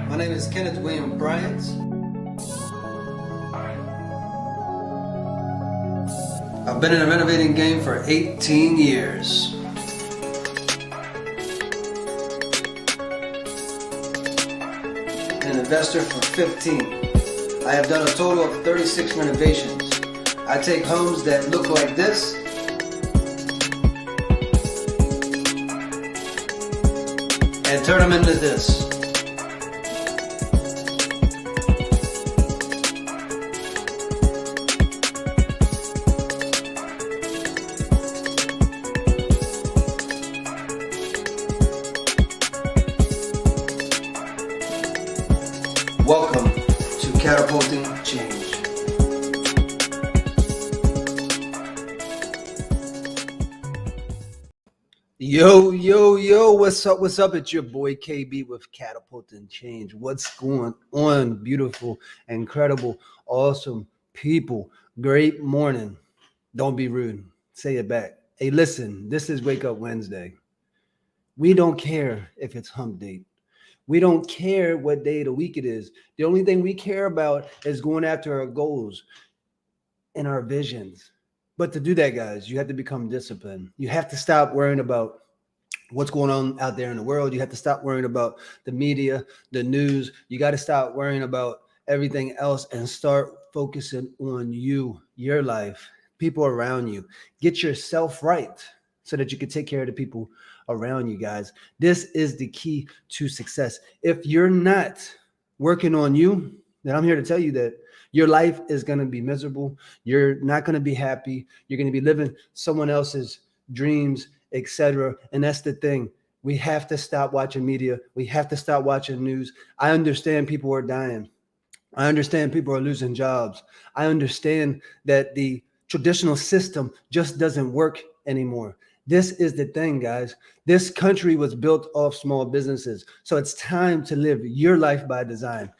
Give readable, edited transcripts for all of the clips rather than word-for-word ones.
My name is Kenneth William Bryant. I've been in the renovating game for 18 years. An investor for 15. I have done a total of 36 renovations. I take homes that look like this and turn them into this. Welcome to Catapulting Change. Yo, what's up? It's your boy KB with Catapulting Change. What's going on, beautiful, incredible, awesome people? Great morning. Don't be rude. Say it back. Hey, listen, this is Wake Up Wednesday. We don't care if it's hump date. We don't care what day of the week it is. The only thing we care about is going after our goals and our visions. But to do that, guys, you have to become disciplined. You have to stop worrying about what's going on out there in the world. You have to stop worrying about the media, the news. You got to stop worrying about everything else and start focusing on you, your life, people around you. Get yourself right so that you can take care of the people around you, guys. This is the key to success. If you're not working on you, then I'm here to tell you that your life is going to be miserable. You're not going to be happy. You're going to be living someone else's dreams, etc. And that's the thing. We have to stop watching media. We have to stop watching news. I understand people are dying. I understand people are losing jobs. I understand that the traditional system just doesn't work anymore. This is the thing, guys. This country was built off small businesses. So it's time to live your life by design.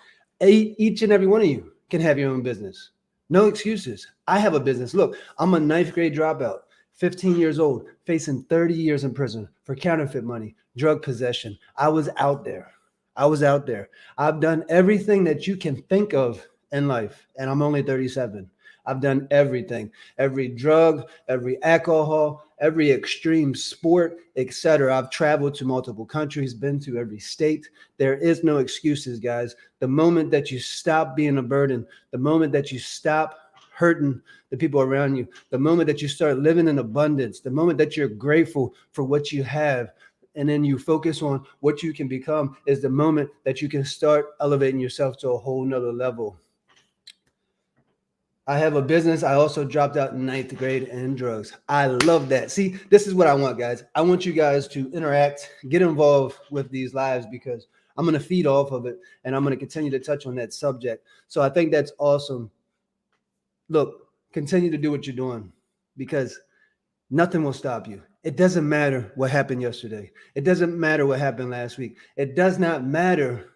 Each and every one of you can have your own business. No excuses. I have a business. Look, I'm a 9th grade dropout, 15 years old, facing 30 years in prison for counterfeit money, drug possession. I was out there. I've done everything that you can think of in life, and I'm only 37. I've done everything, every drug, every alcohol, every extreme sport, etc. I've traveled to multiple countries, been to every state. There is no excuses, guys. The moment that you stop being a burden, the moment that you stop hurting the people around you, the moment that you start living in abundance, the moment that you're grateful for what you have, and then you focus on what you can become, is the moment that you can start elevating yourself to a whole nother level. I have a business. I also dropped out in 9th grade in drugs. I love that. See, this is what I want, guys. I want you guys to interact, get involved with these lives, because I'm going to feed off of it, and I'm going to continue to touch on that subject. So I think that's awesome. Look, continue to do what you're doing, because nothing will stop you. It doesn't matter what happened yesterday. It doesn't matter what happened last week. It does not matter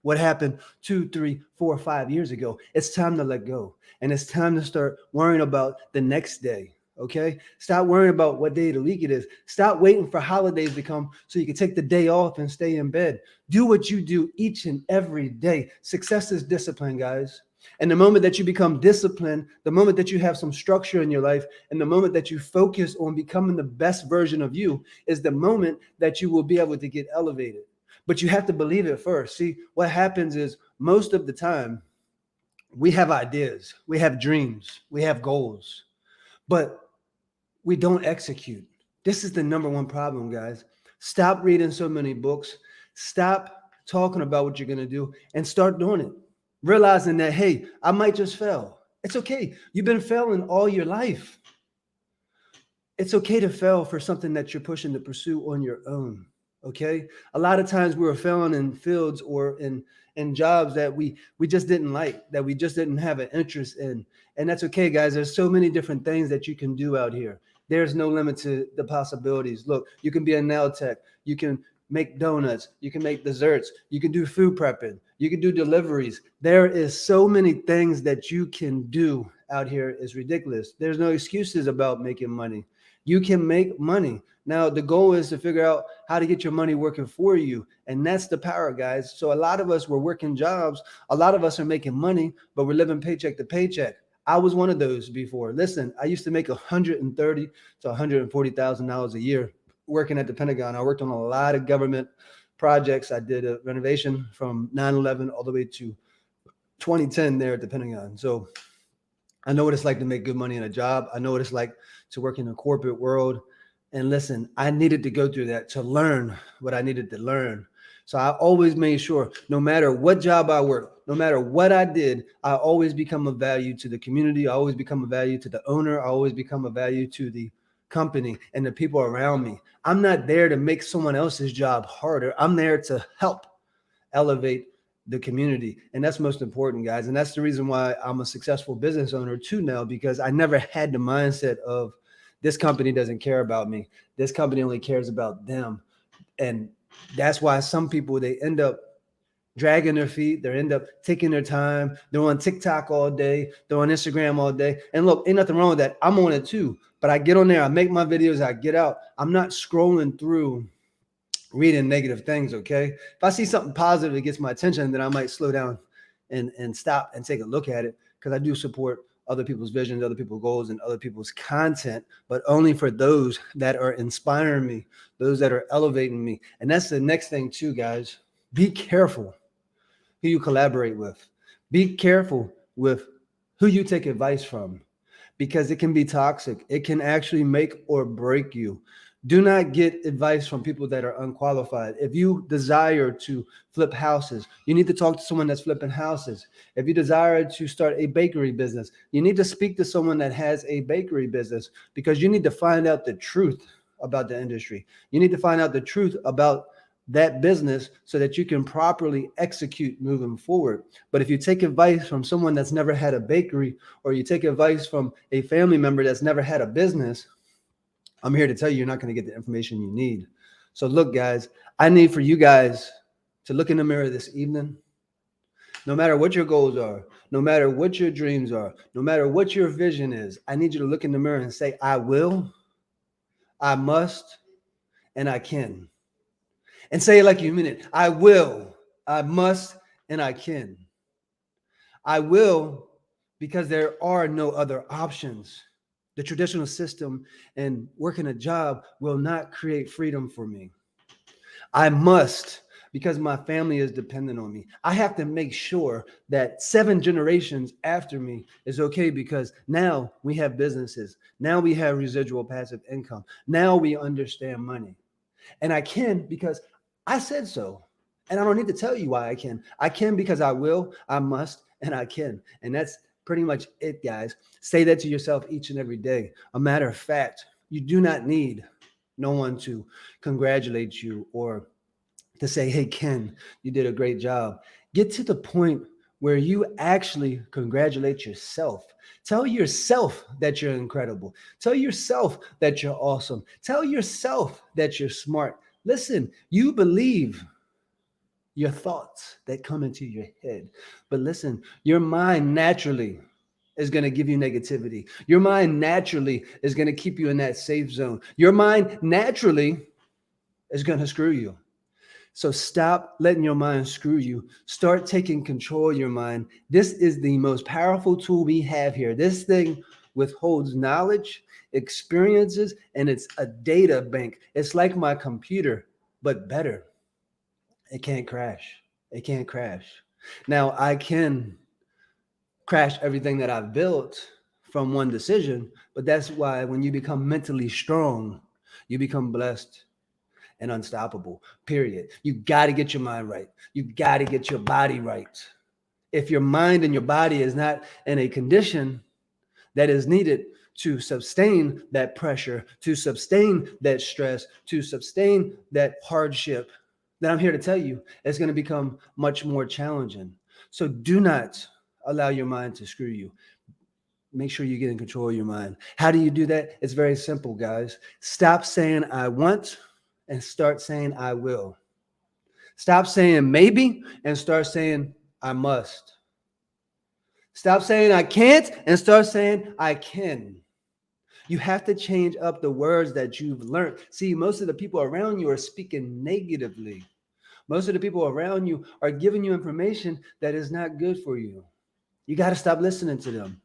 what happened 2, 3, 4, 5 years ago. It's time to let go. And it's time to start worrying about the next day. Okay? Stop worrying about what day of the week it is. Stop waiting for holidays to come so you can take the day off and stay in bed. Do what you do each and every day. Success is discipline, guys. And the moment that you become disciplined, the moment that you have some structure in your life, and the moment that you focus on becoming the best version of you, is the moment that you will be able to get elevated. But you have to believe it first. See, what happens is most of the time we have ideas, we have dreams, we have goals, but we don't execute. This is the number one problem, guys. Stop reading so many books. Stop talking about what you're going to do and start doing it. Realizing that, hey, I might just fail. It's okay. You've been failing all your life. It's okay to fail for something that you're pushing to pursue on your own. Okay. A lot of times we were failing in fields or in jobs that we just didn't like, that we just didn't have an interest in. And that's okay, guys. There's so many different things that you can do out here. There's no limit to the possibilities. Look, you can be a nail tech. You can make donuts. You can make desserts. You can do food prepping. You can do deliveries. There is so many things that you can do out here. It's ridiculous. There's no excuses about making money. You can make money. Now, the goal is to figure out how to get your money working for you. And that's the power, guys. So a lot of us were working jobs. A lot of us are making money, but we're living paycheck to paycheck. I was one of those before. Listen, I used to make $130,000 to $140,000 a year working at the Pentagon. I worked on a lot of government projects. I did a renovation from 9/11 all the way to 2010 there at the Pentagon. So I know what it's like to make good money in a job. I know what it's like to work in the corporate world. And listen, I needed to go through that to learn what I needed to learn. So I always made sure no matter what job I worked, no matter what I did, I always become a value to the community. I always become a value to the owner. I always become a value to the company and the people around me. I'm not there to make someone else's job harder. I'm there to help elevate the community. And that's most important, guys. And that's the reason why I'm a successful business owner too now, because I never had the mindset of this company doesn't care about me. This company only cares about them. And that's why some people, they end up dragging their feet. They end up taking their time. They're on TikTok all day. They're on Instagram all day. And look, ain't nothing wrong with that. I'm on it too. But I get on there, I make my videos, I get out. I'm not scrolling through reading negative things, okay? If I see something positive that gets my attention, then I might slow down and stop and take a look at it, because I do support other people's visions, other people's goals, and other people's content, but only for those that are inspiring me, those that are elevating me. And that's the next thing too, guys. Be careful who you collaborate with. Be careful with who you take advice from, because it can be toxic. It can actually make or break you. Do not get advice from people that are unqualified. If you desire to flip houses, you need to talk to someone that's flipping houses. If you desire to start a bakery business, you need to speak to someone that has a bakery business, because you need to find out the truth about the industry. You need to find out the truth about that business so that you can properly execute moving forward. But if you take advice from someone that's never had a bakery, or you take advice from a family member that's never had a business, I'm here to tell you, you're not going to get the information you need. So look, guys, I need for you guys to look in the mirror this evening. No matter what your goals are, no matter what your dreams are, no matter what your vision is, I need you to look in the mirror and say, I will, I must, and I can. And say it like you mean it. I will, I must, and I can. I will, because there are no other options. The traditional system and working a job will not create freedom for me. I must, because my family is dependent on me. I have to make sure that 7 generations after me is okay, because now we have businesses. Now we have residual passive income. Now we understand money. And I can because I said so. And I don't need to tell you why I can. I can because I will, I must, and I can. And that's pretty much it, guys. Say that to yourself each and every day. A matter of fact, you do not need no one to congratulate you or to say, hey, Ken, you did a great job. Get to the point where you actually congratulate yourself. Tell yourself that you're incredible. Tell yourself that you're awesome. Tell yourself that you're smart. Listen, you believe your thoughts that come into your head. But listen, your mind naturally is going to give you negativity. Your mind naturally is going to keep you in that safe zone. Your mind naturally is going to screw you. So stop letting your mind screw you. Start taking control of your mind. This is the most powerful tool we have here. This thing withholds knowledge, experiences, and it's a data bank. It's like my computer, but better. It can't crash. It can't crash. Now, I can crash everything that I've built from one decision, but that's why when you become mentally strong, you become blessed and unstoppable, period. You got to get your mind right. You got to get your body right. If your mind and your body is not in a condition that is needed to sustain that pressure, to sustain that stress, to sustain that hardship, then I'm here to tell you it's going to become much more challenging. So do not allow your mind to screw you. Make sure you get in control of your mind. How do you do that? It's very simple, guys. Stop saying I want and start saying I will. Stop saying maybe and start saying I must. Stop saying I can't and start saying I can. You have to change up the words that you've learned. See, most of the people around you are speaking negatively. Most of the people around you are giving you information that is not good for you. You got to stop listening to them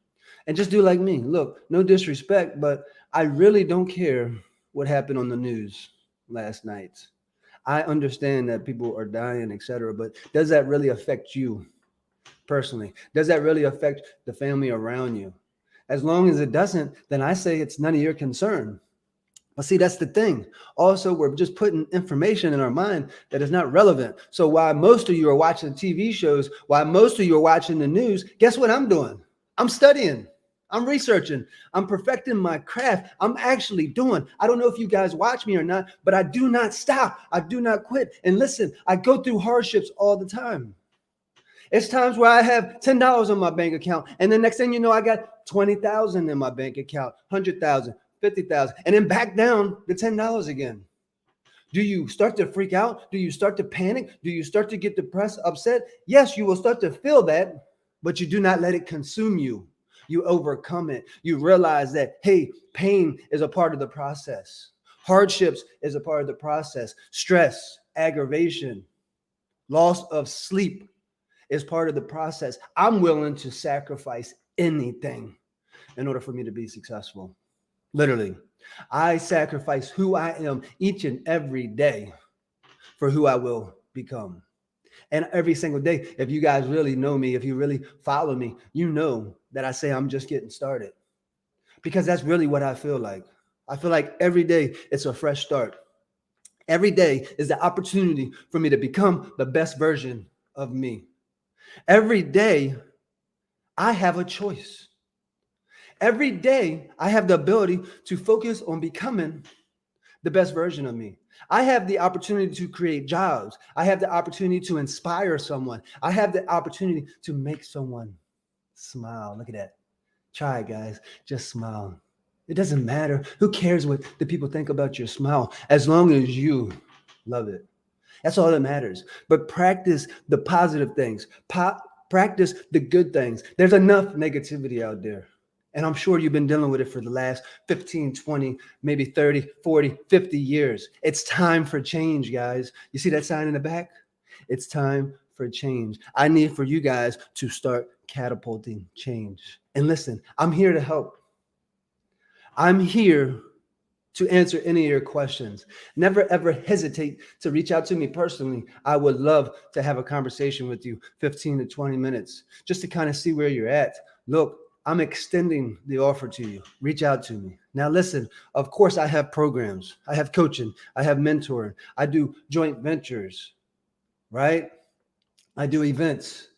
and just do like me. Look, no disrespect, but I really don't care what happened on the news last night. I understand that people are dying, etc., but does that really affect you personally? Does that really affect the family around you? As long as it doesn't, then I say it's none of your concern. But see, that's the thing. Also, we're just putting information in our mind that is not relevant. So while most of you are watching TV shows, while most of you are watching the news, guess what I'm doing? I'm studying. I'm researching. I'm perfecting my craft. I'm actually doing. I don't know if you guys watch me or not, but I do not stop. I do not quit. And listen, I go through hardships all the time. It's times where I have $10 on my bank account, and the next thing you know, I got 20,000 in my bank account, 100,000, 50,000, and then back down to $10 again. Do you start to freak out? Do you start to panic? Do you start to get depressed, upset? Yes, you will start to feel that, but you do not let it consume you. You overcome it. You realize that, hey, pain is a part of the process. Hardships is a part of the process. Stress, aggravation, loss of sleep is part of the process. I'm willing to sacrifice anything in order for me to be successful. Literally, I sacrifice who I am each and every day for who I will become. And every single day, if you guys really know me, if you really follow me, you know that I say I'm just getting started, because that's really what I feel like. I feel like every day it's a fresh start. Every day is the opportunity for me to become the best version of me. Every day I have a choice. Every day I have the ability to focus on becoming the best version of me. I have the opportunity to create jobs. I have the opportunity to inspire someone. I have the opportunity to make someone smile. Look at that. Try it, guys. Just smile. It doesn't matter. Who cares what the people think about your smile, as long as you love it. That's all that matters. But practice the positive things. Practice the good things. There's enough negativity out there. And I'm sure you've been dealing with it for the last 15, 20, maybe 30, 40, 50 years. It's time for change, guys. You see that sign in the back? It's time for change. I need for you guys to start catapulting change. And listen, I'm here to help. I'm here to answer any of your questions. Never, ever hesitate to reach out to me personally. I would love to have a conversation with you, 15 to 20 minutes, just to kind of see where you're at. Look, I'm extending the offer to you. Reach out to me. Now, listen, of course, I have programs. I have coaching. I have mentoring. I do joint ventures, right? I do events.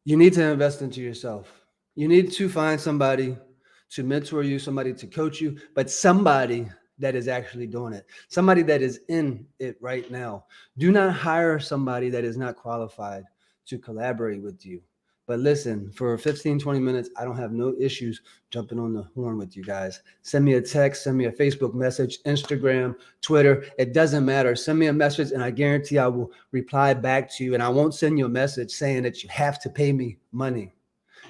You need to invest into yourself. You need to find somebody to mentor you, somebody to coach you, but somebody that is actually doing it, somebody that is in it right now. Do not hire somebody that is not qualified to collaborate with you. But listen, for 15, 20 minutes, I don't have no issues jumping on the horn with you guys. Send me a text, send me a Facebook message, Instagram, Twitter. It doesn't matter. Send me a message and I guarantee I will reply back to you. And I won't send you a message saying that you have to pay me money.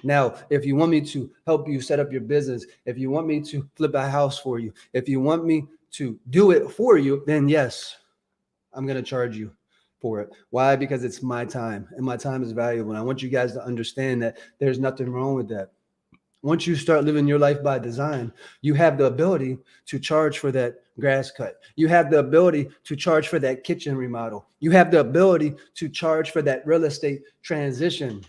Now, if you want me to help you set up your business, if you want me to flip a house for you, if you want me to do it for you, then yes, I'm going to charge you for it. Why? Because it's my time, and my time is valuable. And I want you guys to understand that there's nothing wrong with that. Once you start living your life by design, you have the ability to charge for that grass cut. You have the ability to charge for that kitchen remodel. You have the ability to charge for that real estate transaction.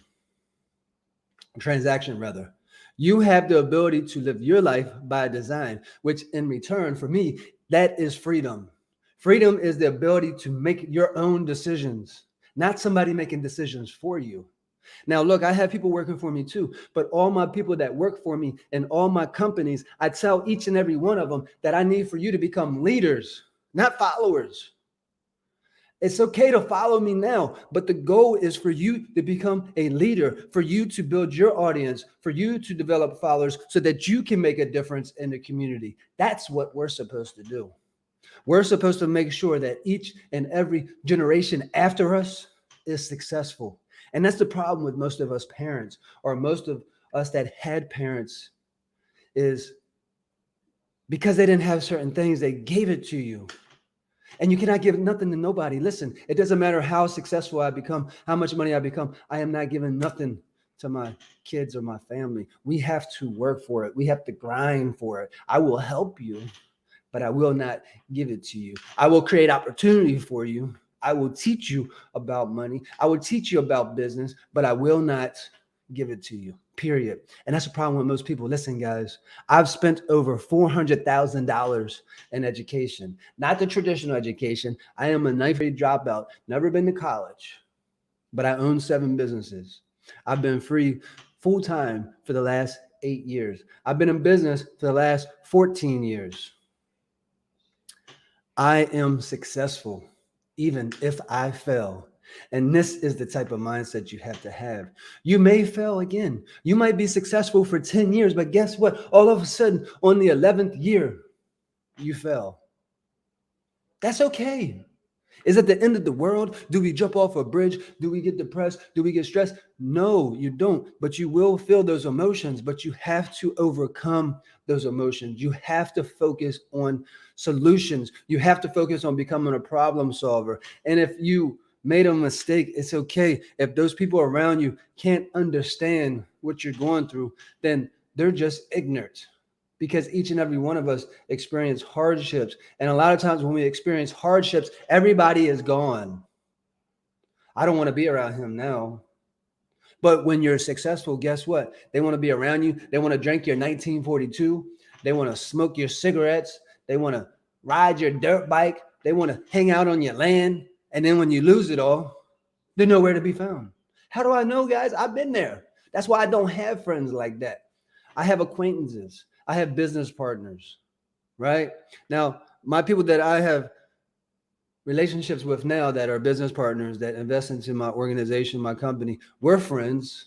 You have the ability to live your life by design, which in return, for me, that is freedom. Freedom is the ability to make your own decisions, not somebody making decisions for you. Now, look, I have people working for me too, but all my people that work for me and all my companies, I tell each and every one of them that I need for you to become leaders, not followers. It's okay to follow me now, but the goal is for you to become a leader, for you to build your audience, for you to develop followers so that you can make a difference in the community. That's what we're supposed to do. We're supposed to make sure that each and every generation after us is successful. And that's the problem with most of us parents, or most of us that had parents, is Because they didn't have certain things, they gave it to you. And you cannot give nothing to nobody. Listen, it doesn't matter how successful I become, how much money I become. I am not giving nothing to my kids or my family. We have to work for it. We have to grind for it. I will help you, but I will not give it to you. I will create opportunity for you. I will teach you about money. I will teach you about business, but I will not give it to you, period. And that's the problem with most people. Listen, guys, I've spent over $400,000 in education, not the traditional education. I am a ninth grade dropout, never been to college, but I own 7 businesses. I've been free full time for the last 8 years. I've been in business for the last 14 years. I am successful, even if I fail. And this is the type of mindset you have to have. You may fail again. You might be successful for 10 years, but guess what? All of a sudden, on the 11th year, you fail. That's okay. Is it the end of the world? Do we jump off a bridge? Do we get depressed? Do we get stressed? No, you don't. But you will feel those emotions, but you have to overcome those emotions. You have to focus on solutions. You have to focus on becoming a problem solver. And if you made a mistake, it's okay. If those people around you can't understand what you're going through, then they're just ignorant. Because each and every one of us experience hardships. And a lot of times when we experience hardships, everybody is gone. I don't want to be around him now. But when you're successful, guess what? They want to be around you. They want to drink your 1942. They want to smoke your cigarettes. They want to ride your dirt bike. They want to hang out on your land. And then when you lose it all, they're nowhere to be found. How do I know, guys? I've been there. That's why I don't have friends like that. I have acquaintances. I have business partners, right? Now, my people that I have relationships with now that are business partners that invest into my organization, my company, we're friends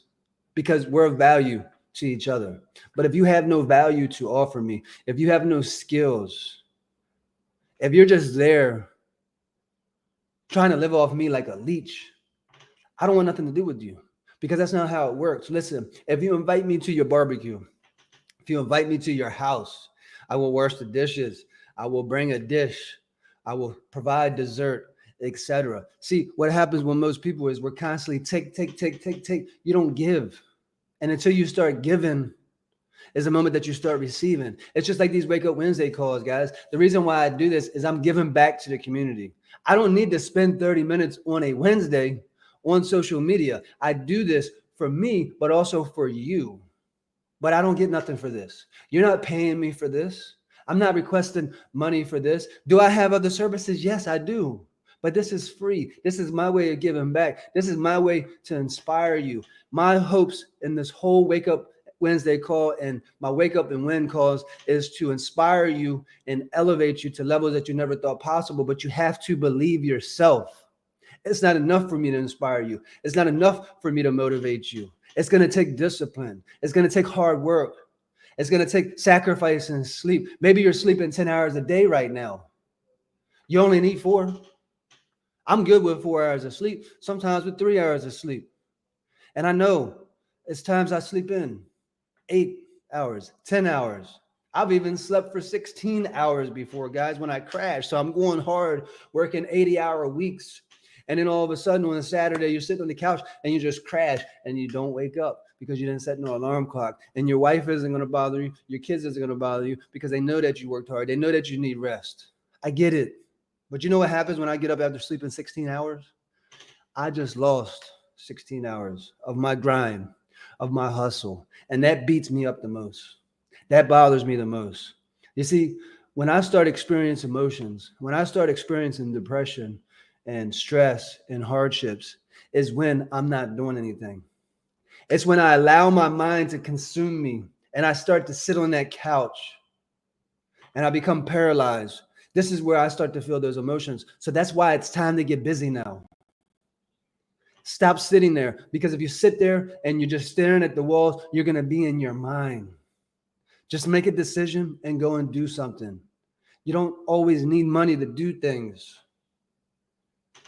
because we're of value to each other. But if you have no value to offer me, if you have no skills, if you're just there trying to live off me like a leech, I don't want nothing to do with you because that's not how it works. Listen, if you invite me to your barbecue, if you invite me to your house, I will wash the dishes. I will bring a dish. I will provide dessert, etc. See, what happens when most people is we're constantly take. You don't give. And until you start giving is the moment that you start receiving. It's just like these Wake Up Wednesday calls, guys. The reason why I do this is I'm giving back to the community. I don't need to spend 30 minutes on a Wednesday on social media. I do this for me, but also for you. But I don't get nothing for this. You're not paying me for this. I'm not requesting money for this. Do I have other services? Yes, I do. But this is free. This is my way of giving back. This is my way to inspire you. My hopes in this whole Wake Up Wednesday call and my Wake Up and Win calls is to inspire you and elevate you to levels that you never thought possible. But you have to believe yourself. It's not enough for me to inspire you. It's not enough for me to motivate you. It's going to take discipline. It's going to take hard work. It's going to take sacrifice and sleep. Maybe you're sleeping 10 hours a day right now. You only need 4. I'm good with 4 hours of sleep, sometimes with 3 hours of sleep. And I know it's times I sleep in 8 hours, 10 hours. I've even slept for 16 hours before, guys, when I crashed. So I'm going hard, working 80-hour weeks. And then all of a sudden on a Saturday, you're sitting on the couch and you just crash and you don't wake up because you didn't set no alarm clock. And your wife isn't going to bother you. Your kids isn't going to bother you because they know that you worked hard. They know that you need rest. I get it. But you know what happens when I get up after sleeping 16 hours? I just lost 16 hours of my grind, of my hustle. And that beats me up the most. That bothers me the most. You see, when I start experiencing emotions, when I start experiencing depression, and stress and hardships is when I'm not doing anything. It's when I allow my mind to consume me and I start to sit on that couch and I become paralyzed. This is where I start to feel those emotions. So that's why it's time to get busy now. Stop sitting there, because if you sit there and you're just staring at the walls, you're going to be in your mind. Just make a decision and go and do something. You don't always need money to do things.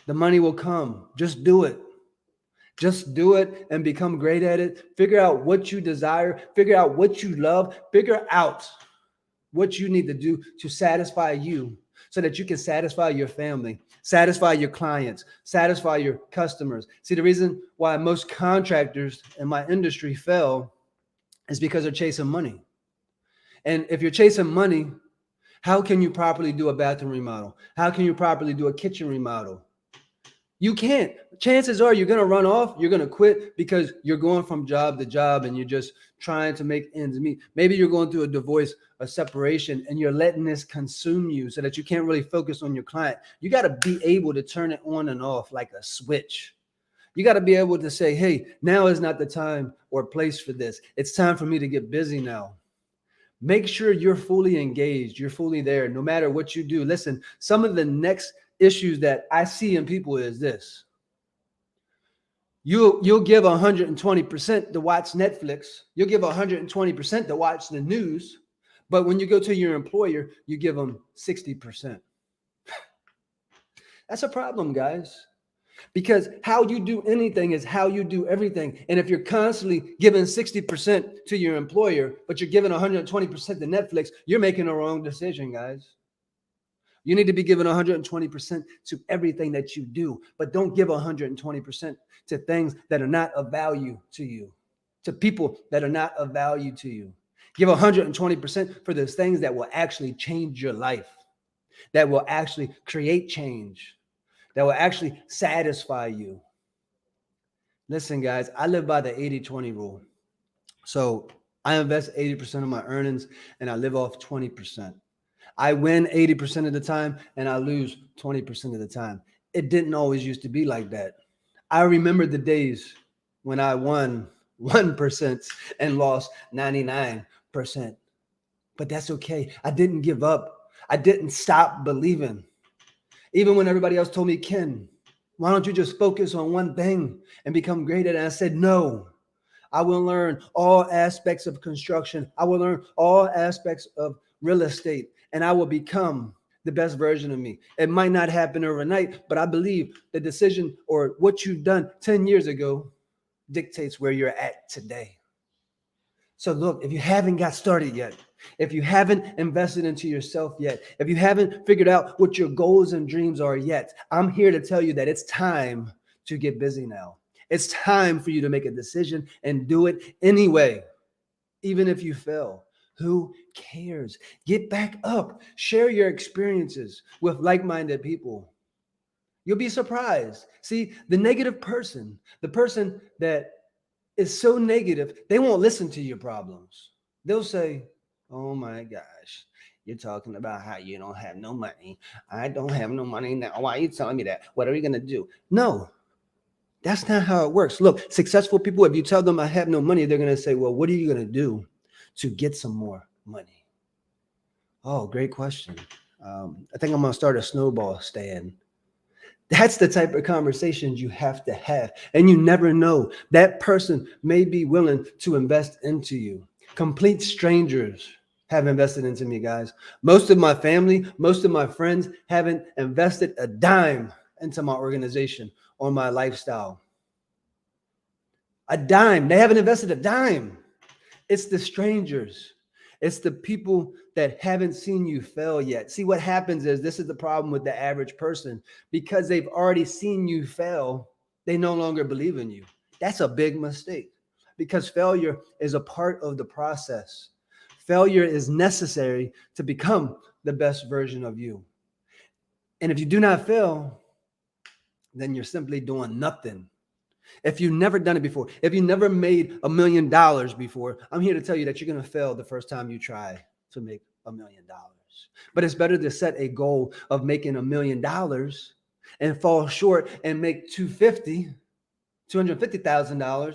The money will come. Just do it. Just do it and become great at it. Figure out what you desire. Figure out what you love. Figure out what you need to do to satisfy you so that you can satisfy your family, satisfy your clients, satisfy your customers. See, the reason why most contractors in my industry fail is because they're chasing money. And if you're chasing money, how can you properly do a bathroom remodel? How can you properly do a kitchen remodel? You can't. Chances are you're going to run off, you're going to quit because you're going from job to job and you're just trying to make ends meet. Maybe you're going through a divorce, a separation, and you're letting this consume you so that you can't really focus on your client. You got to be able to turn it on and off like a switch. You got to be able to say, hey, now is not the time or place for this. It's time for me to get busy now. Make sure you're fully engaged. You're fully there no matter what you do. Listen, some of the next issues that I see in people is this. You'll give 120% to watch Netflix. You'll give 120% to watch the news. But when you go to your employer, you give them 60%. That's a problem, guys. Because how you do anything is how you do everything. And if you're constantly giving 60% to your employer, but you're giving 120% to Netflix, you're making a wrong decision, guys. You need to be giving 120% to everything that you do, but don't give 120% to things that are not of value to you, to people that are not of value to you. Give 120% for those things that will actually change your life, that will actually create change, that will actually satisfy you. Listen, guys, I live by the 80-20 rule. So I invest 80% of my earnings and I live off 20%. I win 80% of the time and I lose 20% of the time. It didn't always used to be like that. I remember the days when I won 1% and lost 99%. But that's okay. I didn't give up. I didn't stop believing. Even when everybody else told me, Ken, why don't you just focus on one thing and become great at it? And I said, no. I will learn all aspects of construction. I will learn all aspects of real estate, and I will become the best version of me. It might not happen overnight, but I believe the decision or what you've done 10 years ago dictates where you're at today. So look, if you haven't got started yet, if you haven't invested into yourself yet, if you haven't figured out what your goals and dreams are yet, I'm here to tell you that it's time to get busy now. It's time for you to make a decision and do it anyway, even if you fail. Who cares? Get back up. Share your experiences with like-minded people. You'll be surprised. See, the negative person, the person that is so negative, they won't listen to your problems. They'll say, oh my gosh, you're talking about how you don't have no money. I don't have no money now. Why are you telling me that? What are we going to do? No. That's not how it works. Look, successful people, if you tell them I have no money, they're going to say, well, what are you going to do to get some more money? Oh, great question. I think I'm going to start a snowball stand. That's the type of conversations you have to have. And you never know. That person may be willing to invest into you. Complete strangers have invested into me, guys. Most of my family, most of my friends haven't invested a dime into my organization or my lifestyle. A dime. They haven't invested a dime. It's the strangers. It's the people that haven't seen you fail yet. See, what happens is this is the problem with the average person. Because they've already seen you fail, they no longer believe in you. That's a big mistake because failure is a part of the process. Failure is necessary to become the best version of you. And if you do not fail, then you're simply doing nothing. If you've never done it before, if you never made $1 million before, I'm here to tell you that you're going to fail the first time you try to make $1 million. But it's better to set a goal of making $1 million and fall short and make $250,000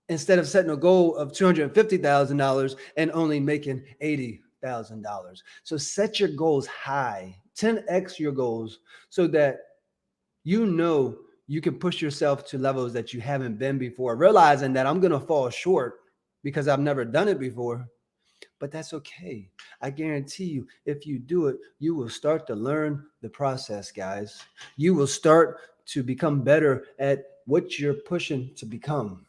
instead of setting a goal of $250,000 and only making $80,000. So set your goals high, 10x your goals so that you know you can push yourself to levels that you haven't been before, realizing that I'm going to fall short because I've never done it before. But that's okay. I guarantee you, if you do it, you will start to learn the process, guys. You will start to become better at what you're pushing to become.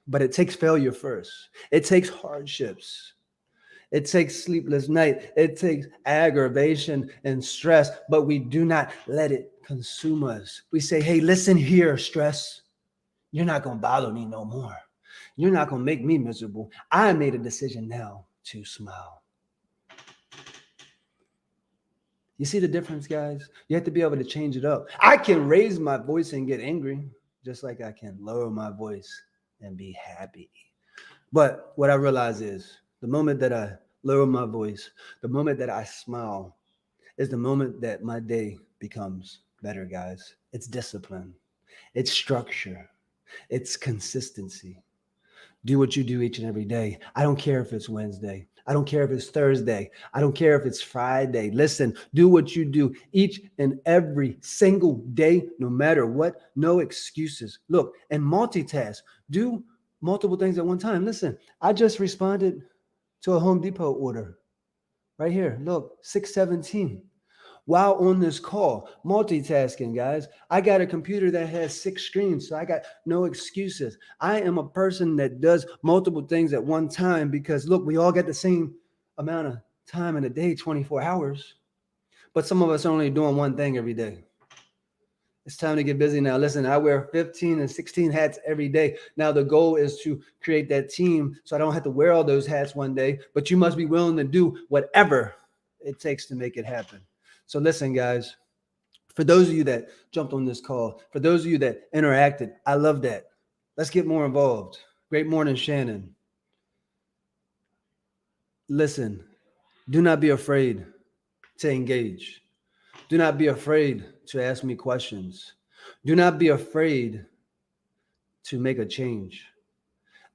But it takes failure first. It takes hardships. It takes sleepless night. It takes aggravation and stress, but we do not let it consume us. We say, hey, listen here, stress. You're not going to bother me no more. You're not going to make me miserable. I made a decision now to smile. You see the difference, guys? You have to be able to change it up. I can raise my voice and get angry, just like I can lower my voice and be happy. But what I realize is the moment that I lower my voice, the moment that I smile, is the moment that my day becomes better, guys. It's discipline, it's structure, it's consistency. Do what you do each and every day. I don't care if it's Wednesday. I don't care if it's Thursday. I don't care if it's Friday. Listen, do what you do each and every single day, no matter what. No excuses. Look, and multitask. Do multiple things at one time. Listen, I just responded to a Home Depot order right here. Look, 617. While on this call, multitasking, guys. I got a computer that has 6 screens, so I got no excuses. I am a person that does multiple things at one time because, look, we all get the same amount of time in a day, 24 hours. But some of us are only doing one thing every day. It's time to get busy now. Listen, I wear 15 and 16 hats every day. Now, the goal is to create that team so I don't have to wear all those hats one day, but you must be willing to do whatever it takes to make it happen. So listen, guys, for those of you that jumped on this call, for those of you that interacted, I love that. Let's get more involved. Great morning, Shannon. Listen, do not be afraid to engage. Do not be afraid to ask me questions. Do not be afraid to make a change.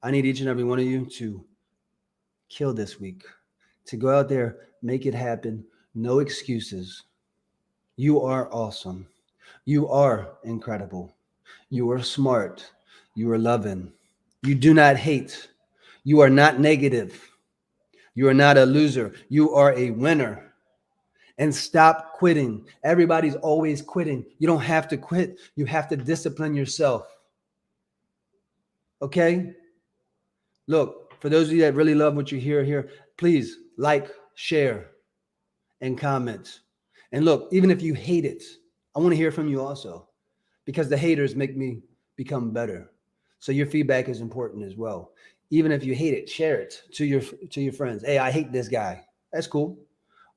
I need each and every one of you to kill this week, to go out there, make it happen. No excuses. You are awesome. You are incredible. You are smart. You are loving. You do not hate. You are not negative. You are not a loser. You are a winner. And stop quitting. Everybody's always quitting. You don't have to quit. You have to discipline yourself. Okay? Look, for those of you that really love what you hear here, please like, share, and comment. And look, even if you hate it, I want to hear from you also, because the haters make me become better. So your feedback is important as well. Even if you hate it, share it to your friends. Hey, I hate this guy. That's cool.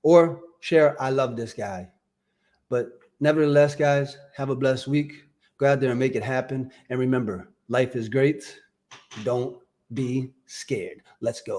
Or share, I love this guy. But nevertheless, guys, have a blessed week. Go out there and make it happen. And remember, life is great. Don't be scared. Let's go.